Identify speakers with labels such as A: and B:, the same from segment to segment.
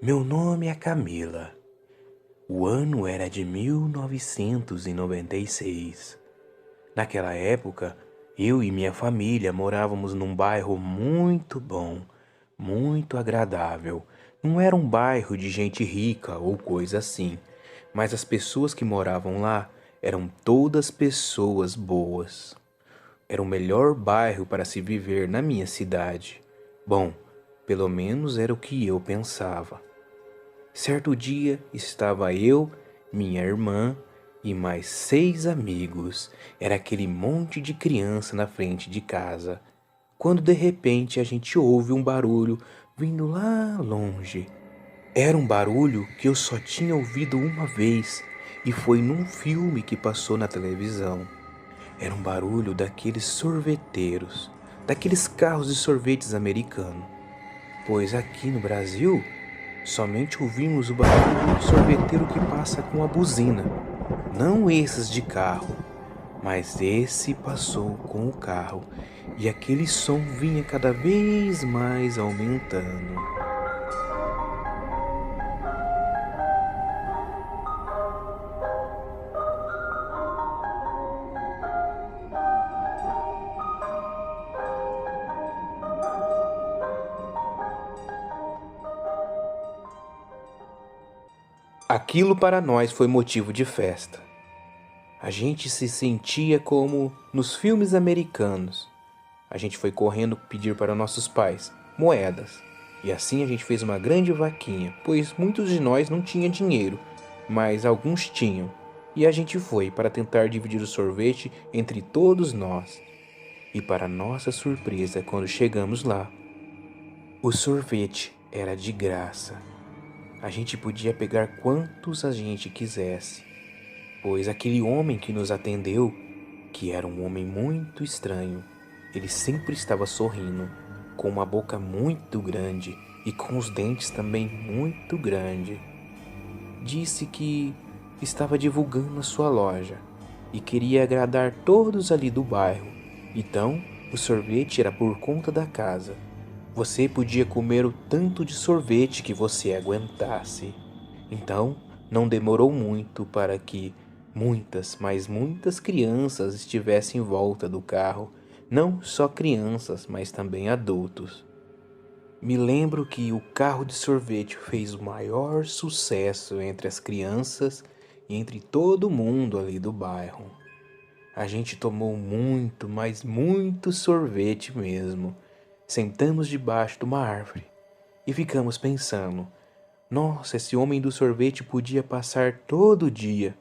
A: Meu nome é Camila. O ano era de 1996. Naquela época, eu e minha família morávamos num bairro muito bom, muito agradável. Não era um bairro de gente rica ou coisa assim, mas as pessoas que moravam lá eram todas pessoas boas. Era o melhor bairro para se viver na minha cidade. Bom, pelo menos era o que eu pensava. Certo dia estava eu, minha irmã e mais 6 amigos. Era aquele monte de criança na frente de casa. Quando de repente a gente ouve um barulho vindo lá longe. Era um barulho que eu só tinha ouvido uma vez e foi num filme que passou na televisão. Era um barulho daqueles sorveteiros, daqueles carros de sorvetes americanos. Pois aqui no Brasil somente ouvimos o barulho do sorveteiro que passa com a buzina. Não esses de carro, mas esse passou com o carro e aquele som vinha cada vez mais aumentando. Aquilo para nós foi motivo de festa. A gente se sentia como nos filmes americanos. A gente foi correndo pedir para nossos pais moedas. E assim a gente fez uma grande vaquinha, pois muitos de nós não tinham dinheiro, mas alguns tinham. E a gente foi para tentar dividir o sorvete entre todos nós. E para nossa surpresa, quando chegamos lá, o sorvete era de graça. A gente podia pegar quantos a gente quisesse, pois aquele homem que nos atendeu, que era um homem muito estranho, ele sempre estava sorrindo, com uma boca muito grande e com os dentes também muito grandes. Disse que estava divulgando a sua loja e queria agradar todos ali do bairro. Então, o sorvete era por conta da casa. Você podia comer o tanto de sorvete que você aguentasse. Então, não demorou muito para que muitas, mas muitas crianças estivessem em volta do carro. Não só crianças, mas também adultos. Me lembro que o carro de sorvete fez o maior sucesso entre as crianças e entre todo mundo ali do bairro. A gente tomou muito, mas muito sorvete mesmo. Sentamos debaixo de uma árvore e ficamos pensando: nossa, esse homem do sorvete podia passar todo dia.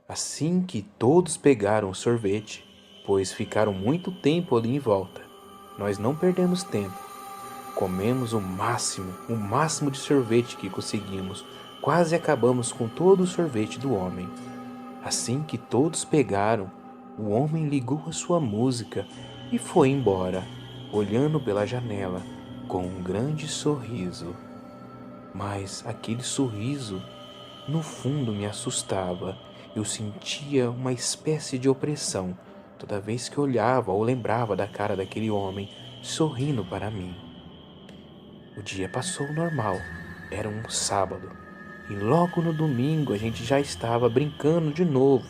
A: Assim que todos pegaram o sorvete, pois ficaram muito tempo ali em volta, nós não perdemos tempo. Comemos o máximo de sorvete que conseguimos. Quase acabamos com todo o sorvete do homem. Assim que todos pegaram, o homem ligou a sua música e foi embora, olhando pela janela com um grande sorriso. Mas aquele sorriso, no fundo, me assustava. Eu sentia uma espécie de opressão toda vez que olhava ou lembrava da cara daquele homem sorrindo para mim. O dia passou normal. Era um sábado. E logo no domingo a gente já estava brincando de novo,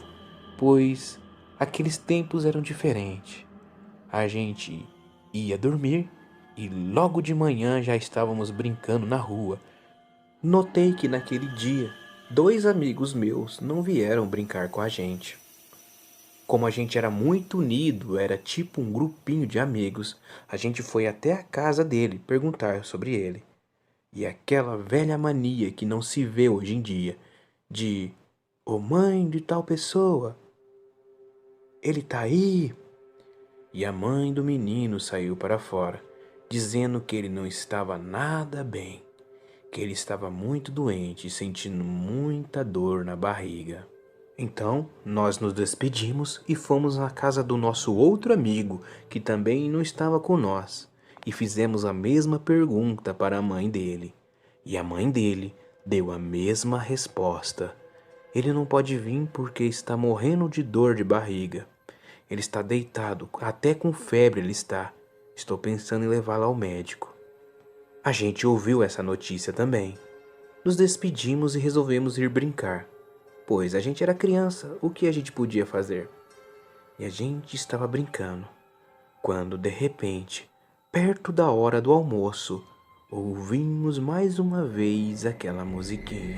A: pois aqueles tempos eram diferentes. A gente ia dormir e logo de manhã já estávamos brincando na rua. Notei que naquele dia, 2 amigos meus não vieram brincar com a gente. Como a gente era muito unido, era tipo um grupinho de amigos, a gente foi até a casa dele perguntar sobre ele. E aquela velha mania que não se vê hoje em dia, de ô mãe de tal pessoa, ele tá aí? E a mãe do menino saiu para fora, dizendo que ele não estava nada bem, que ele estava muito doente e sentindo muita dor na barriga. Então, nós nos despedimos e fomos à casa do nosso outro amigo, que também não estava com nós, e fizemos a mesma pergunta para a mãe dele. E a mãe dele deu a mesma resposta. Ele não pode vir porque está morrendo de dor de barriga. Ele está deitado, até com febre ele está. Estou pensando em levá-lo ao médico. A gente ouviu essa notícia também. Nos despedimos e resolvemos ir brincar, pois a gente era criança, o que a gente podia fazer? E a gente estava brincando, quando de repente, perto da hora do almoço, ouvimos mais uma vez aquela musiquinha.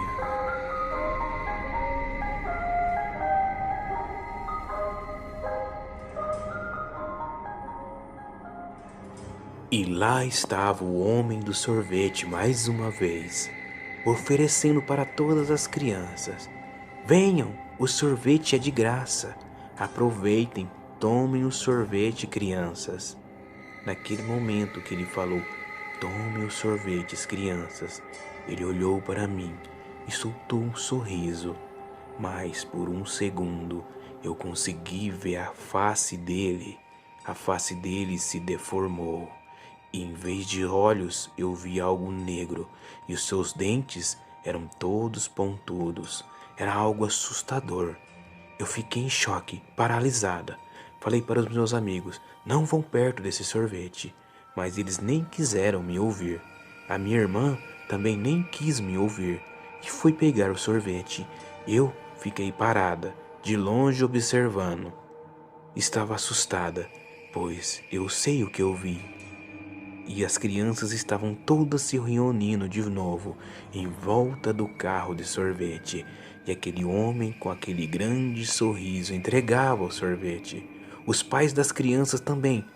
A: E lá estava o homem do sorvete mais uma vez, oferecendo para todas as crianças: venham, o sorvete é de graça. Aproveitem, tomem o sorvete, crianças. Naquele momento que ele falou: tomem os sorvetes, crianças, ele olhou para mim e soltou um sorriso. Mas por um segundo eu consegui ver a face dele. A face dele se deformou. E em vez de olhos, eu vi algo negro, e os seus dentes eram todos pontudos. Era algo assustador. Eu fiquei em choque, paralisada. Falei para os meus amigos: não vão perto desse sorvete. Mas eles nem quiseram me ouvir. A minha irmã também nem quis me ouvir e foi pegar o sorvete. Eu fiquei parada, de longe observando. Estava assustada, pois eu sei o que eu vi. E as crianças estavam todas se reunindo de novo em volta do carro de sorvete. E aquele homem com aquele grande sorriso entregava o sorvete. Os pais das crianças também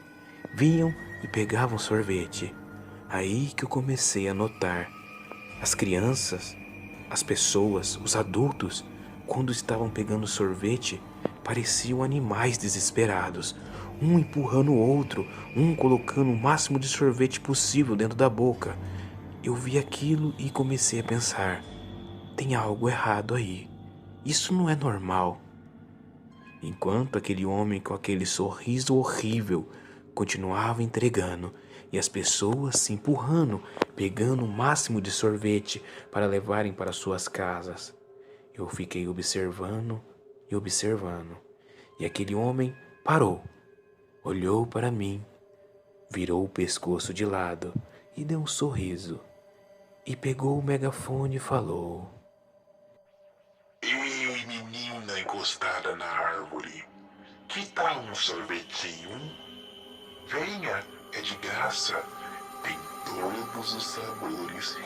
A: vinham e pegavam sorvete. Aí que eu comecei a notar. As crianças, as pessoas, os adultos, quando estavam pegando sorvete, pareciam animais desesperados. Um empurrando o outro, um colocando o máximo de sorvete possível dentro da boca. Eu vi aquilo e comecei a pensar: tem algo errado aí. Isso não é normal. Enquanto aquele homem com aquele sorriso horrível continuava entregando e as pessoas se empurrando, pegando o máximo de sorvete para levarem para suas casas. Eu fiquei observando e observando. E aquele homem parou, olhou para mim, virou o pescoço de lado e deu um sorriso. E pegou o megafone e falou:
B: ei, menina encostada na árvore, que tal um sorvetinho? Venha, é de graça, tem todos os sabores.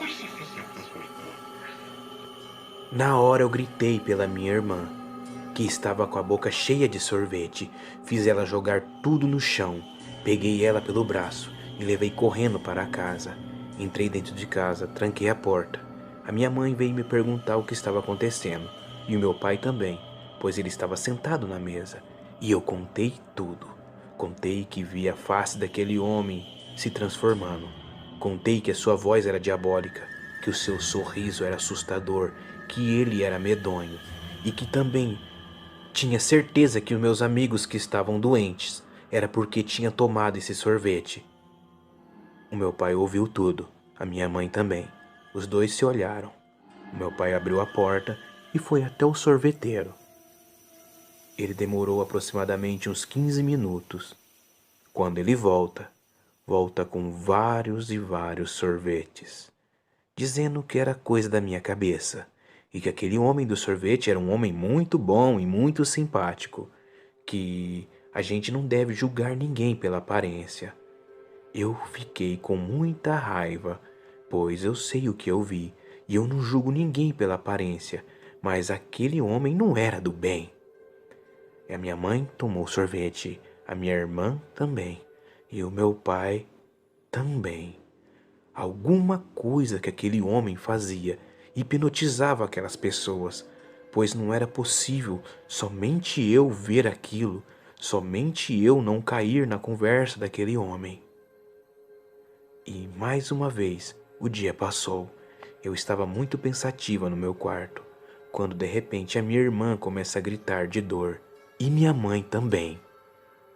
A: Na hora eu gritei pela minha irmã, que estava com a boca cheia de sorvete. Fiz ela jogar tudo no chão. Peguei ela pelo braço e levei correndo para a casa. Entrei dentro de casa, tranquei a porta. A minha mãe veio me perguntar o que estava acontecendo, e o meu pai também, pois ele estava sentado na mesa. E eu contei tudo. Contei que vi a face daquele homem se transformando. Contei que a sua voz era diabólica, que o seu sorriso era assustador, que ele era medonho e que também tinha certeza que os meus amigos que estavam doentes era porque tinha tomado esse sorvete. O meu pai ouviu tudo, a minha mãe também. Os dois se olharam. O meu pai abriu a porta e foi até o sorveteiro. Ele demorou aproximadamente uns 15 minutos. Quando ele volta com vários e vários sorvetes, dizendo que era coisa da minha cabeça e que aquele homem do sorvete era um homem muito bom e muito simpático, que a gente não deve julgar ninguém pela aparência. Eu fiquei com muita raiva, pois eu sei o que eu vi e eu não julgo ninguém pela aparência, mas aquele homem não era do bem. E a minha mãe tomou sorvete, a minha irmã também, e o meu pai também. Alguma coisa que aquele homem fazia hipnotizava aquelas pessoas, pois não era possível somente eu ver aquilo, somente eu não cair na conversa daquele homem. E mais uma vez o dia passou. Eu estava muito pensativa no meu quarto, quando de repente a minha irmã começa a gritar de dor, e minha mãe também.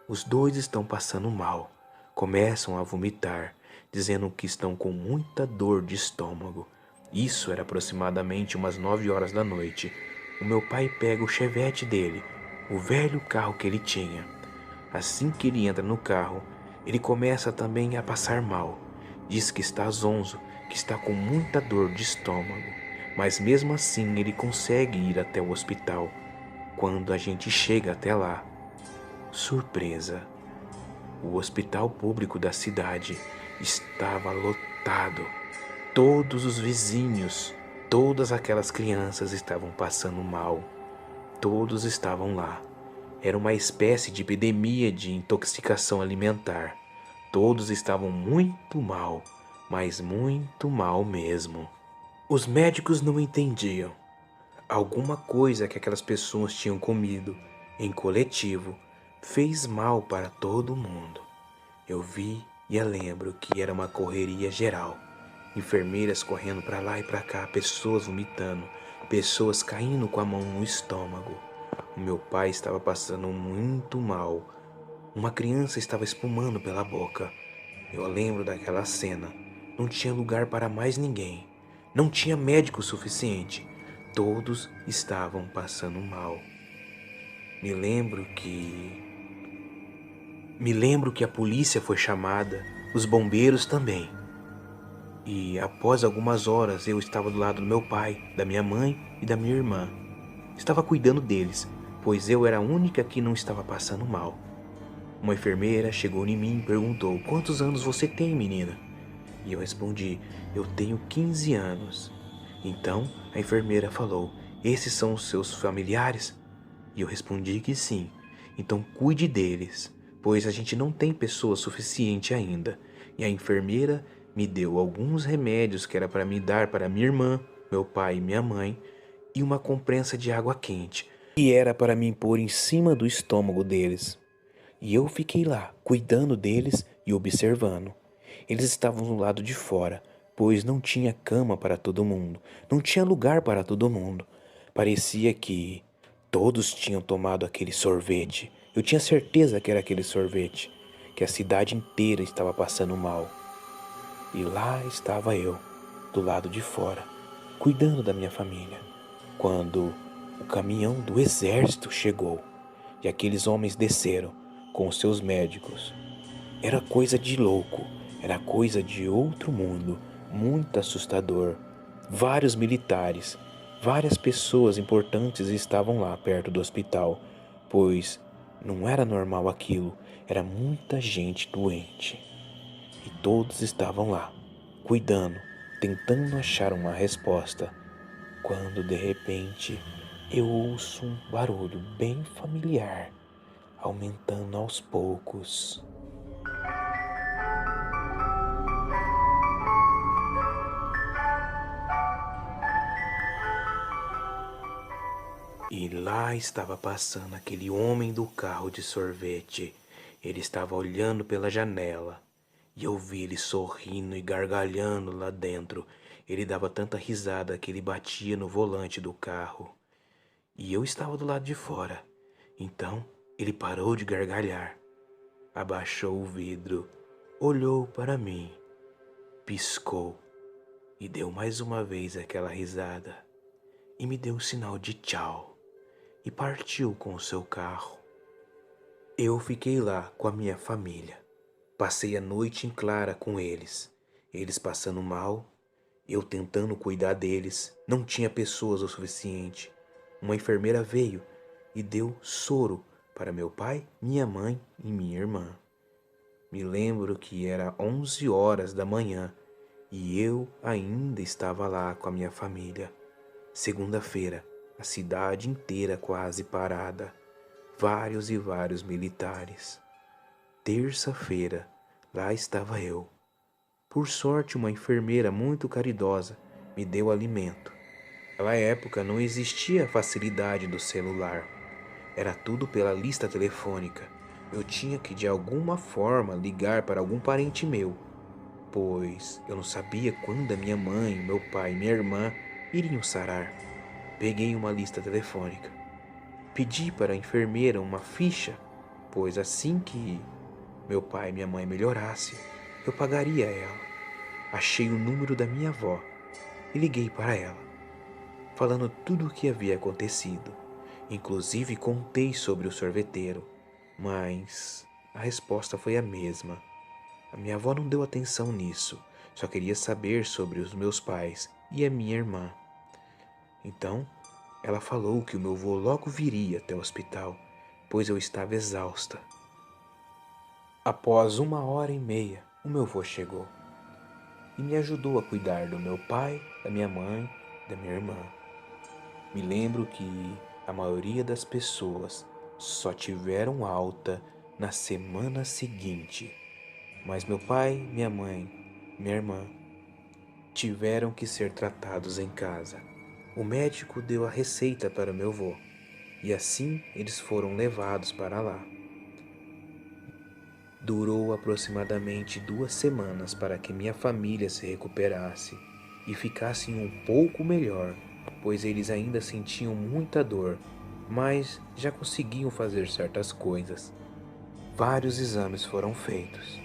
A: Os dois estão passando mal, começam a vomitar, dizendo que estão com muita dor de estômago. Isso era aproximadamente umas 9 horas da noite. O meu pai pega o chevette dele, o velho carro que ele tinha. Assim que ele entra no carro, ele começa também a passar mal. Diz que está zonzo, que está com muita dor de estômago. mas mesmo assim ele consegue ir até o hospital. Quando a gente chega até lá, surpresa, o hospital público da cidade estava lotado. Todos os vizinhos, todas aquelas crianças estavam passando mal. Todos estavam lá. Era uma espécie de epidemia de intoxicação alimentar. Todos estavam muito mal, mas muito mal mesmo. Os médicos não entendiam. Alguma coisa que aquelas pessoas tinham comido em coletivo fez mal para todo mundo. Eu vi e eu lembro que era uma correria geral. Enfermeiras correndo para lá e para cá, pessoas vomitando, pessoas caindo com a mão no estômago. O meu pai estava passando muito mal. Uma criança estava espumando pela boca. Eu lembro daquela cena. Não tinha lugar para mais ninguém. Não tinha médico suficiente. Todos estavam passando mal. Me lembro que a polícia foi chamada, os bombeiros também. E após algumas horas eu estava do lado do meu pai, da minha mãe e da minha irmã. Estava cuidando deles, pois eu era a única que não estava passando mal. Uma enfermeira chegou em mim e perguntou: "Quantos anos você tem, menina?" E eu respondi: "Eu tenho 15 anos." Então a enfermeira falou: "Esses são os seus familiares?" E eu respondi que sim. "Então cuide deles, pois a gente não tem pessoa suficiente ainda." E a enfermeira me deu alguns remédios que era para me dar para minha irmã, meu pai e minha mãe, e uma compressa de água quente, e era para me pôr em cima do estômago deles. E eu fiquei lá, cuidando deles e observando. Eles estavam do lado de fora, pois não tinha cama para todo mundo, não tinha lugar para todo mundo. Parecia que todos tinham tomado aquele sorvete. Eu tinha certeza que era aquele sorvete, que a cidade inteira estava passando mal. E lá estava eu, do lado de fora, cuidando da minha família, quando o caminhão do exército chegou e aqueles homens desceram com os seus médicos. Era coisa de louco, era coisa de outro mundo, muito assustador. Vários militares, várias pessoas importantes estavam lá perto do hospital, pois não era normal aquilo, era muita gente doente. E todos estavam lá, cuidando, tentando achar uma resposta, quando de repente eu ouço um barulho bem familiar, aumentando aos poucos. E lá estava passando aquele homem do carro de sorvete. Ele estava olhando pela janela. E eu vi ele sorrindo e gargalhando lá dentro. Ele dava tanta risada que ele batia no volante do carro. E eu estava do lado de fora. Então ele parou de gargalhar, abaixou o vidro, olhou para mim, piscou e deu mais uma vez aquela risada. E me deu um sinal de tchau. E partiu com o seu carro. Eu fiquei lá com a minha família. Passei a noite em clara com eles. Eles passando mal, eu tentando cuidar deles. Não tinha pessoas o suficiente. Uma enfermeira veio e deu soro para meu pai, minha mãe e minha irmã. Me lembro que era 11 horas da manhã e eu ainda estava lá com a minha família. Segunda-feira, a cidade inteira quase parada, vários e vários militares. Terça-feira, lá estava eu. Por sorte, uma enfermeira muito caridosa me deu alimento. Naquela época não existia a facilidade do celular. Era tudo pela lista telefônica. Eu tinha que de alguma forma ligar para algum parente meu, pois eu não sabia quando a minha mãe, meu pai e minha irmã iriam sarar. Peguei uma lista telefônica. Pedi para a enfermeira uma ficha, pois assim que meu pai e minha mãe melhorassem, eu pagaria ela. Achei o número da minha avó e liguei para ela, falando tudo o que havia acontecido. Inclusive contei sobre o sorveteiro, mas a resposta foi a mesma. A minha avó não deu atenção nisso, só queria saber sobre os meus pais e a minha irmã. Então, ela falou que o meu avô logo viria até o hospital, pois eu estava exausta. Após 1 hora e meia, o meu avô chegou e me ajudou a cuidar do meu pai, da minha mãe, da minha irmã. Me lembro que a maioria das pessoas só tiveram alta na semana seguinte, mas meu pai, minha mãe, minha irmã tiveram que ser tratados em casa. O médico deu a receita para meu avô e assim eles foram levados para lá. Durou aproximadamente 2 semanas para que minha família se recuperasse e ficasse um pouco melhor, pois eles ainda sentiam muita dor, mas já conseguiam fazer certas coisas. Vários exames foram feitos,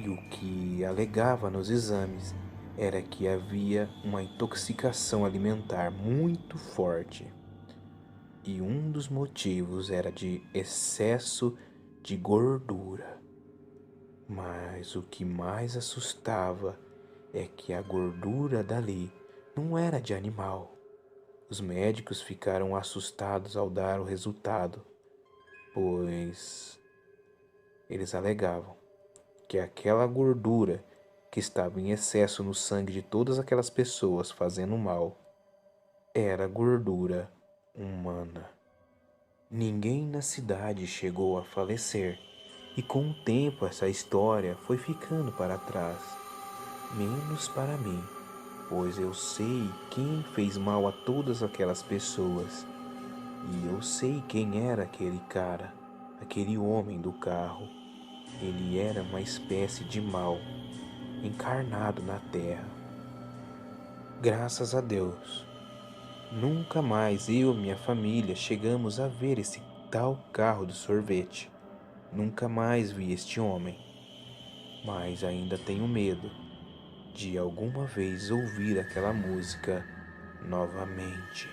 A: e o que alegava nos exames era que havia uma intoxicação alimentar muito forte. E um dos motivos era de excesso de gordura. Mas o que mais assustava é que a gordura dali não era de animal. Os médicos ficaram assustados ao dar o resultado, pois eles alegavam que aquela gordura que estava em excesso no sangue de todas aquelas pessoas fazendo mal era gordura humana. Ninguém na cidade chegou a falecer, e com o tempo essa história foi ficando para trás, menos para mim, pois eu sei quem fez mal a todas aquelas pessoas, e eu sei quem era aquele cara, aquele homem do carro. Ele era uma espécie de mal encarnado na terra. Graças a Deus, nunca mais eu e minha família chegamos a ver esse tal carro de sorvete. Nunca mais vi este homem, mas ainda tenho medo de alguma vez ouvir aquela música novamente.